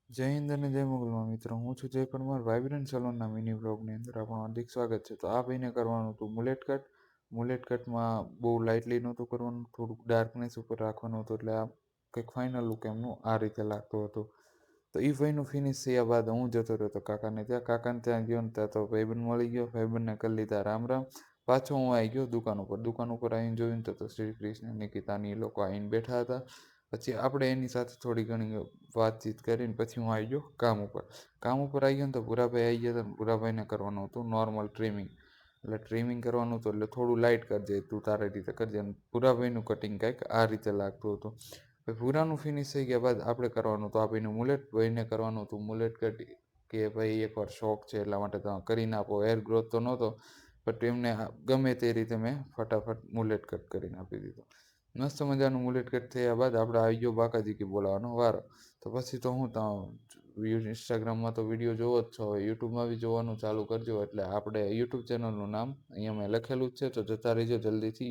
જય હિન્દ અને જય મુગલમાં મિત્રો, હું છું જય પરમાર. વાઇબ્રન્ટ સલોનના મિની બ્લોગની અંદર આપણું હાર્દિક સ્વાગત છે. તો આ ભાઈને કરવાનું હતું મુલેટ કટમાં બહુ લાઇટલી નહોતું કરવાનું, થોડુંક ડાર્કનેસ ઉપર રાખવાનું હતું, એટલે આ કંઈક ફાઇનલ લુક એમનું આ રીતે લાગતું હતું. તો એ ભાઈનું ફિનિશ થયા બાદ હું જતો રહ્યો હતો કાકાને ત્યાં ગયો ને ત્યાં તો ભાઈબંધ મળી ગયો. ભાઈબંધને કરી લીધા રામ રામ. પાછો હું આવી ગયો દુકાન ઉપર આવીને જોયું તો શ્રી કૃષ્ણ નિકિતાની એ લોકો આવીને બેઠા હતા. પછી આપણે એની સાથે થોડી ઘણી વાતચીત કરીને પછી હું આવી ગયો કામ ઉપર આવી ગયો ને તો ભૂરાભાઈ આવી ગયા હતા. ભૂરાભાઈને કરવાનું હતું નોર્મલ ટ્રીમિંગ કરવાનું હતું, એટલે થોડું લાઇટ કરજે, તું તારી રીતે કરજે. અને ભૂરાભાઈનું કટિંગ કંઈક આ રીતે લાગતું હતું. પછી ભૂરાનું ફિનિશ થઈ ગયા બાદ આપણે કરવાનું હતું આ ભાઈને કરવાનું હતું મુલેટ કટ. કે ભાઈ એકવાર શોખ છે એટલા માટે તમે કરીને આપો. હેર ગ્રોથ તો નહોતો, બટ એમને ગમે તે રીતે મેં ફટાફટ મુલેટ કટ કરીને આપી દીધો. મસ્ત મજાનું મુલેટ કટ થયા બાદ આપણે આવી ગયો બાકાજીકી બોલાવાનો વારો. તો પછી તો હું ઇન્સ્ટાગ્રામમાં તો વિડીયો જોવો જ છો, હવે યુટ્યુબમાં બી જોવાનું ચાલુ કરજો. એટલે આપણે યુટ્યુબ ચેનલનું નામ અહીંયા મેં લખેલું જ છે, તો જતા રહીજો જલ્દીથી.